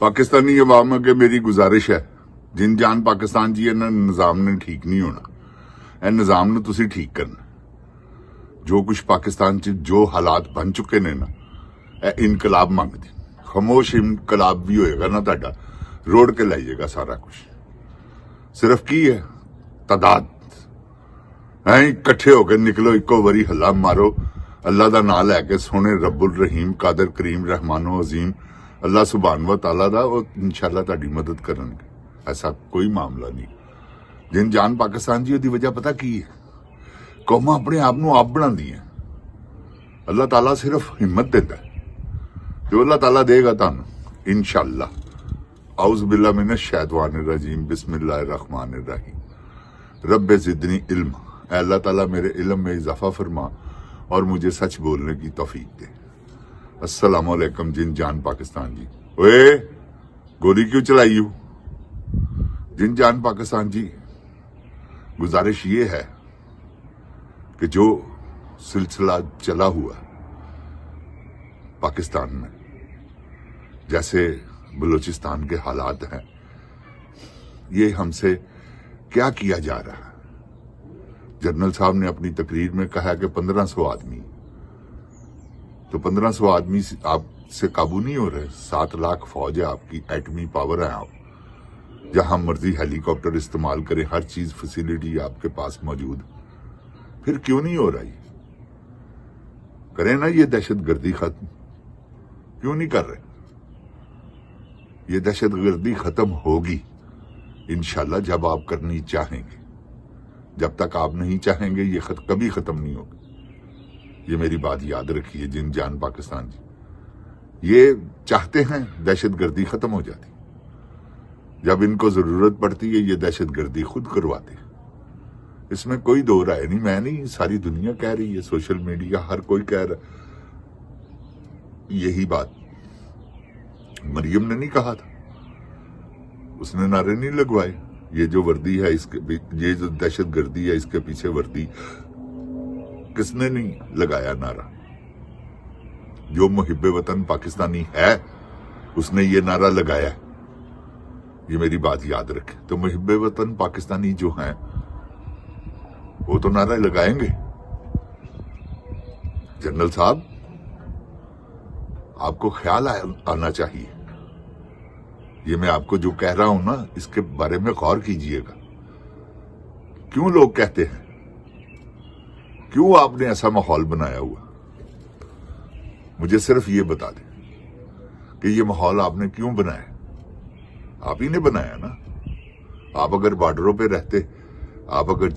पाकिस्तानी अवाम अगे मेरी गुजारिश है, जिन जान पाकिस्तान जी इन्हां निजाम ने ठीक नहीं होना, ਇਹ ਨਿਜ਼ਾਮ ਨੂੰ ਤੁਸੀਂ ਠੀਕ ਕਰਨਾ। ਜੋ ਕੁਝ ਪਾਕਿਸਤਾਨ 'ਚ ਜੋ ਹਾਲਾਤ ਬਣ ਚੁੱਕੇ ਨੇ ਨਾ, ਇਹ ਇਨਕਲਾਬ ਮੰਗਦੇ। ਖਾਮੋਸ਼ ਇਨਕਲਾਬ ਵੀ ਹੋਏਗਾ ਨਾ ਤੁਹਾਡਾ, ਰੋੜ ਕੇ ਲੈ ਜਾਏਗਾ ਸਾਰਾ ਕੁਝ। ਸਿਰਫ ਕੀ ਹੈ ਤਾਦਾਦ, ਐਂ ਇਕੱਠੇ ਹੋ ਕੇ ਨਿਕਲੋ, ਇੱਕੋ ਵਾਰੀ ਹੱਲਾ ਮਾਰੋ, ਅੱਲਾ ਦਾ ਨਾਮ ਲੈ ਕੇ ਸੋਹਣੇ ਰੱਬੁਲ ਰਹੀਮ ਕਾਦਰ ਕਰੀਮ ਰਹਿਮਾਨੋ ਅਜ਼ੀਮ ਅੱਲਾ ਸੁਭਾਨ व ਤਾਲਾ ਦਾ, ਉਹ ਇਨਸ਼ਾਅੱਲਾ ਤੁਹਾਡੀ ਮਦਦ ਕਰਨਗੇ। ਐਸਾ ਕੋਈ ਮਾਮਲਾ ਨਹੀਂ। ਜਿਨ ਜਾਨ ਪਾਕਿਸਤਾਨ ਜੀ, ਉਹਦੀ ਵਜ੍ਹਾ ਪਤਾ ਕੀ ਹੈ? ਕੌਮਾਂ ਆਪਣੇ ਆਪ ਨੂੰ ਆਪ ਬਣਾਉਂਦੀਆਂ। ਅੱਲਾਹ ਤਾਲਾ ਸਿਰਫ ਹਿੰਮਤ ਦਿੰਦਾ ਜੋ ਅੱਲਾਹ ਤਾਲਾ ਦੇਗਾ ਤੁਹਾਨੂੰ इंशाअल्लाह। औज़ बिल्लाह मिनश शैतानिर रजीम, बिस्मिल्लाहिर रहमानिर रहीम। रब्बे ज़िदनी इल्म, ऐ अल्लाह ताला मेरे इल्म में इजाफा फरमा और मुझे सच बोलने की तौफीक दे। अस्सलाम वालेकुम जिन जान पाकिस्तान जी। ओए गोली क्यों चलाई हो? जिन जान पाकिस्तान जी, गुजारिश ये है कि जो सिलसिला चला हुआ पाकिस्तान में, जैसे बलूचिस्तान के हालात हैं, ये हमसे क्या किया जा रहा है? जनरल साहब ने अपनी तकरीर में कहा कि 1500 आदमी, तो 1500 आदमी आपसे काबू नहीं हो रहे। 7 लाख फौज है आपकी, एटमी पावर है आप, जहां मर्जी हेलीकॉप्टर इस्तेमाल करें, हर चीज फैसिलिटी आपके पास मौजूद। फिर क्यों नहीं हो रहा? करें ना ये दहशतगर्दी खत्म, क्यों नहीं कर रहे? ये दहशतगर्दी खत्म होगी इंशाल्लाह जब आप करनी चाहेंगे। जब तक आप नहीं चाहेंगे ये कभी खत्म नहीं होगी। ये मेरी बात याद रखिए जिन जान पाकिस्तान जी। ये चाहते हैं दहशतगर्दी खत्म हो जाती, जब इनको जरूरत पड़ती है ये दहशतगर्दी खुद करवाते हैं। इसमें कोई दो राय नहीं, मैं नहीं, सारी दुनिया कह रही है, सोशल मीडिया हर कोई कह रहा। यही बात मरियम ने नहीं कहा था, उसने नारे नहीं लगवाए। ये जो वर्दी है इसके, ये जो दहशतगर्दी है इसके पीछे वर्दी, किसने नहीं लगाया नारा? जो मुहिब्बे वतन पाकिस्तानी है उसने ये नारा लगाया। ये मेरी बात याद रखे। तो मुहिब्बे वतन पाकिस्तानी जो हैं वो तो नारा लगाएंगे। जनरल साहब, आपको ख्याल आना चाहिए। ये मैं आपको जो कह रहा हूं ना, इसके बारे में गौर कीजिएगा। क्यों लोग कहते हैं, क्यों आपने ऐसा माहौल बनाया हुआ? मुझे सिर्फ ये बता दें कि ये माहौल आपने क्यों बनाया? आप ही ने बनाया ना। आप अगर बॉर्डरों पे रहते, आप अगर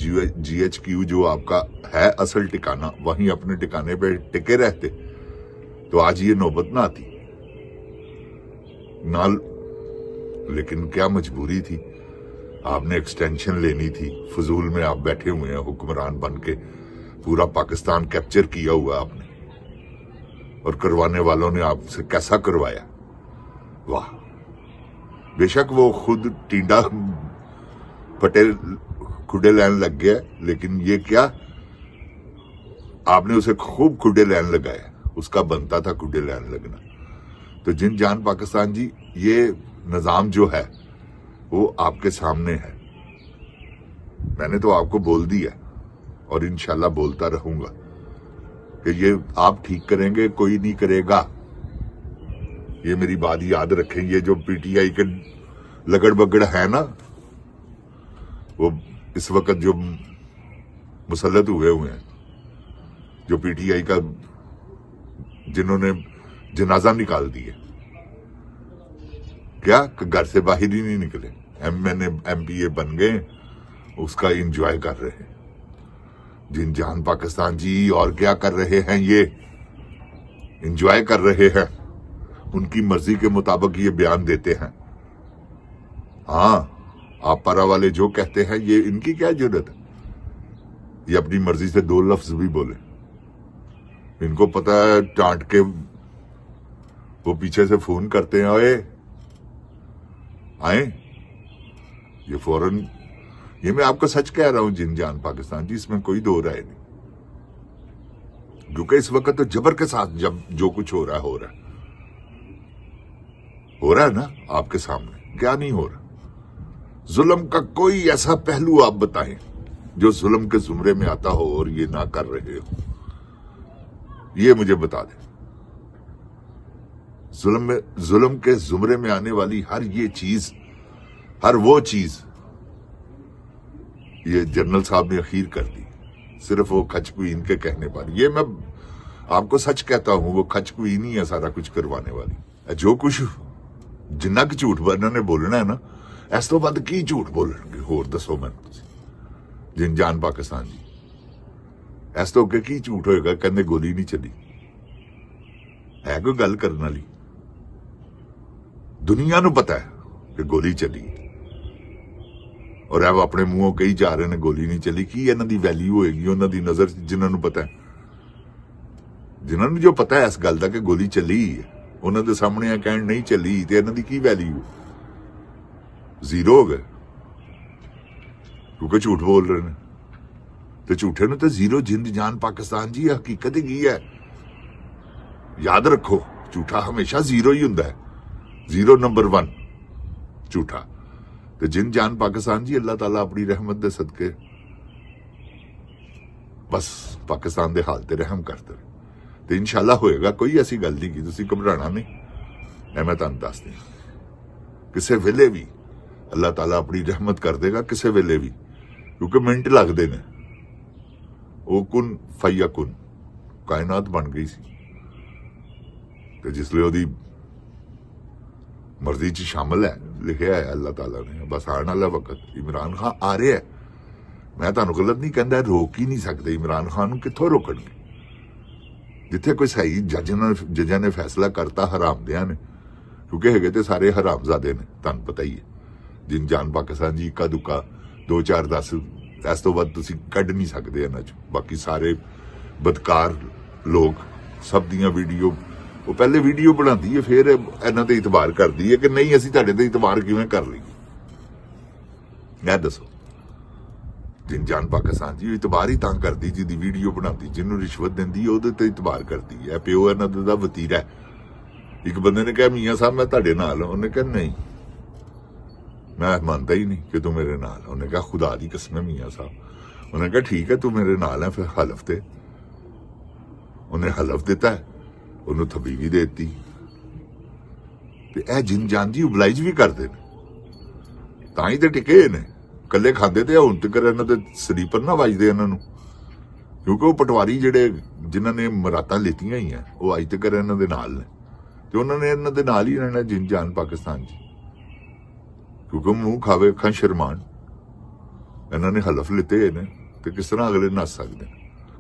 GHQ जो आपका है असल ठिकाना, वहीं अपने ठिकाने पे टिके रहते, तो आज ये नौबत ना आती ना। लेकिन क्या मजबूरी थी? आपने एक्सटेंशन लेनी थी। फजूल में आप बैठे हुए हैं हुक्मरान बन के, पूरा पाकिस्तान कैप्चर किया हुआ आपने, और करवाने वालों ने आपसे कैसा करवाया। वाह! बेशक वो खुद टींडा पटेल खुडे लैन लग गया, लेकिन ये क्या, आपने उसे खूब खुडे लैन लगाया। उसका बनता था खुडे लैन लगना। तो जिन जान पाकिस्तान जी, ये निजाम जो है वो आपके सामने है। मैंने तो आपको बोल दिया और इंशाल्लाह बोलता रहूंगा कि ये आप ठीक करेंगे, कोई नहीं करेगा। ये मेरी बात याद रखें। ये जो PTI के लगड़ बगड़ है ना, वो इस वक्त जो मुसल्लत हुए हैं, जो PTI का जिन्होंने जनाजा निकाल दिया, क्या घर से बाहर ही नहीं निकले, MPA बन गए, उसका एंजॉय कर रहे हैं। जिन जान पाकिस्तान जी और क्या कर रहे हैं? ये एंजॉय कर रहे हैं, उनकी मर्जी के मुताबिक ये बयान देते हैं। हाँ, आप पारा वाले जो कहते हैं, ये इनकी क्या जरूरत है? ये अपनी मर्जी से 2 लफ्ज भी बोले। इनको पता है टांट के वो पीछे से फोन करते हैं, ओए आए, ये फौरन। ये मैं आपको सच कह रहा हूं जिन जान पाकिस्तान जी, इसमें कोई दो राय नहीं। क्योंकि इस वक्त तो जबर के साथ जब जो कुछ हो रहा है हो रहा है ना आपके सामने, क्या नहीं हो रहा? जुल्म का कोई ऐसा पहलू आप बताएं जो जुल्म के जुमरे में आता हो और ये ना कर रहे हो, ये मुझे बता दें। जुल्म के जुमरे में आने वाली हर ये चीज, हर वो चीज ये जनरल साहब ने अखीर कर दी, सिर्फ वो खच क्वीन के कहने पर। ये मैं आपको सच कहता हूं, वो खच क्वीन ही है सारा कुछ करवाने वाली। जो कुछ जिन्ना कि झूठ इन्होंने बोलना है ना, इस तो बाद की झूठ बोलणगे होर दसो मैनूं तुसीं, जिन जान पाकिस्तान जी, इस तो अगे की झूठ होएगा? कहंदे गोली नहीं चली, है कोई गल करने वाली? दुनिया नूं पता है कि गोली चली और अब अपने मूहों कही जा रहे हैं गोली नहीं चली। की इन्हां दी वैल्यू होएगी उन्हां दी नजर जिन्हां नूं पता है, जिन्हां नूं जो पता है इस गल दा कि गोली चली है, उन्हां दे सामने आ कहण नहीं चली ते इन्हां दी की वैल्यू? जीरो हो गए, क्योंकि झूठ बोल रहे हैं। तो झूठे नूं तो जीरो जिंद जान पाकिस्तान जी, हकीकत ही है। याद रखो, झूठा हमेशा जीरो ही हुंदा है, जीरो नंबर 1 झूठा। तो जिन जान पाकिस्तान जी, अल्लाह ताला अपनी रहमत दे सदके बस पाकिस्तान दे हाल ते रहम कर दे तो इंशाअल्लाह होएगा। कोई ऐसी गल नहीं की, तुसीं घबराना नहीं। मैं तुहानूं दस दिं, किसे वेले भी अल्लाह ताला अपनी रहमत कर देगा, किसे वेले भी, क्योंकि मिनट लगते ने। वो कुन फयकुन कायनात बन गई सी, तो जिसले ओदी मर्जी च शामिल है, लिखा है अल्लाह ताला ने। बस आने वाला वक्त इमरान खान आ रहा है। मैं तुहानूं गलत नहीं कहता, रोक ही नहीं सकते इमरान खान नूं। कित्थों रोकणगे? जिथे कोई सही जजां ने फैसला करता हरामदियां ने, क्योंकि हैगे ते सारे हरामजादे ने, तुहानूं पता ही है। जिन जान पाकिस्तान जी इक्का दुक्का 2 4 10 इस तो बाद तुसीं कढ नहीं सकते इन्हां चों। बाकी सारे बदकार लोग, सब दियां वीडियो, वो पहले वीडियो बनाती है, फिर इन्हां ते इतबार करती है कि नहीं असीं तुहाडे ते इतबार किवें कर लईए। मैं दसो, जिन जान पाकिस्तान जी इतबार ही तां करदी जिहदी वीडियो बनाती, जिन्होंने रिश्वत दिंदी ओहदे ते इतबार करती है। प्यो इन्हां दा वतीरा है। एक बंदे ने कहा मियाँ साहब मैं तुहाडे नाल हां, उन्हें कहा नहीं मैं मानता ही नहीं कि तू मेरे नाल। उन्हें कहा खुदा दी कसम है मियाँ साहब। उन्हें कहा ठीक है तू मेरे नाल है, फिर हलफ दे। उन्हें हलफ दिता है, उन्होंने थबी भी देती। ए जिन जान जी उबलाइज भी करते हैं, तां ही तो टिके ने। कल्ले खांदे ते हुण तक इन्हां दे स्लीपर ना वजदे इन्हां नूं, क्योंकि वो पटवारी जिहड़े जिन्हां ने मरातां लेतियां ही हैं वो अज तक इन्हां दे नाल ने, ते उन्हां ने इन्हां दे नाल ही रहना जिन जान पाकिस्तान जी। क्योंकि मुंह खावे अखां शर्मान, इन्हां ने हलफ लिते ने, ते किस तरह अगले नस सकदे?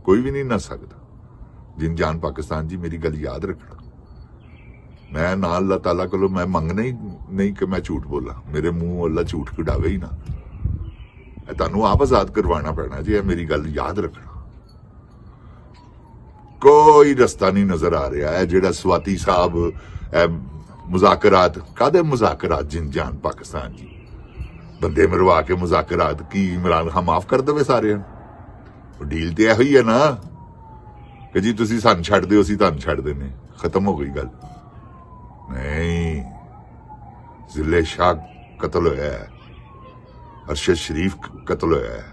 कोई भी नहीं नस सकदा। जिन जान पाकिस्तान जी मेरी गल याद रखना, मैं ना अल्लाह ताला कोलों मैं मंगना ही नहीं कि मैं झूठ बोला, मेरे मुंह अल्लाह झूठ कढ़ावे ही ना। तुहानूं आप आजाद करवाना पैना जी, मेरी गल याद रखना। कोई रस्ता नहीं नजर आ रहा है। जिहड़ा स्वाति साहब मुजाकरात, कादे मुजाकरात? जिन जान पाकिस्तान जी बंदे मरवा के मुजाकरात की इमरान खान माफ कर देवे सारे? डील तो यही है ना कि जी तुसीं सानूं छड्ड दिओ, असीं तुहानूं छड्ड देने, खत्म हो गई गल। नहीं, जिले शाह कतल होया है, अरशद शरीफ कतल होया है,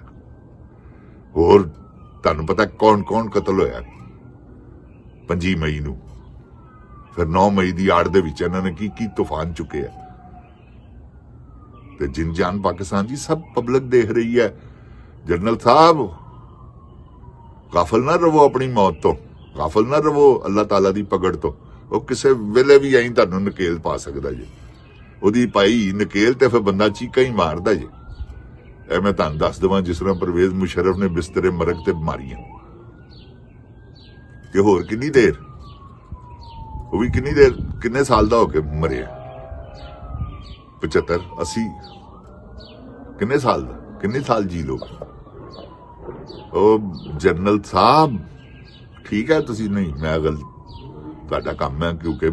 और तुहानूं पता कौन कौन कतल होया? 5 मई नूं, फिर 9 मई की आड़ दे विच इन्हां ने की तूफान चुके है। ते जिन जान पाकिस्तान जी सब पब्लिक देख रही है। जनरल साहब गाफल ना रवो अपनी मौत तो, गाफल ना रवो अल्लाह ताला दी पकड़ तो। वो किसे वेले भी आई तुहानूं नकेल पा सकदा जी, ओदी पाई नकेल ते फिर बंदा चीका ही मारदा जी। ए मैं तुहानूं दस देवां, जिस तरह परवेज मुशर्रफ ने बिस्तरे मरग ते मारियां, ते होर किन्नी देर, वो भी किन्नी देर, किन्ने साल दा हो के मरे? 75 80 किन्ने साल दा, किन्ने साल जी लोग? ओ जनरल साहब ठीक है, तुसीं नहीं, मैं गल तुहाडा काम है, क्योंकि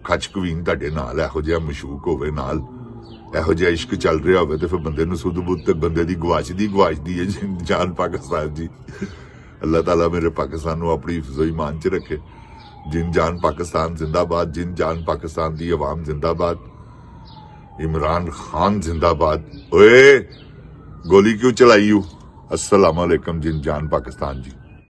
खच कवीन तुहाडे नाल इहो जिहा मशूक होवे, नाल इहो जिहा इश्क चल रहा होवे, ते फिर बंदे नूं सुध बुध ते बंदे दी गवाचदी है जान पाकिस्तान जी। अल्लाह ताला मेरे पाकिस्तान नूं अपनी हिफ्ज़ो ईमान च रखे। जिन जान पाकिस्तान जिंदाबाद, जिन जान पाकिस्तान दी आवाम जिंदाबाद, इमरान खान जिंदाबाद। ओए गोली क्यों चलाई? अस्सलाम वालेकुम जिन जान पाकिस्तान जी।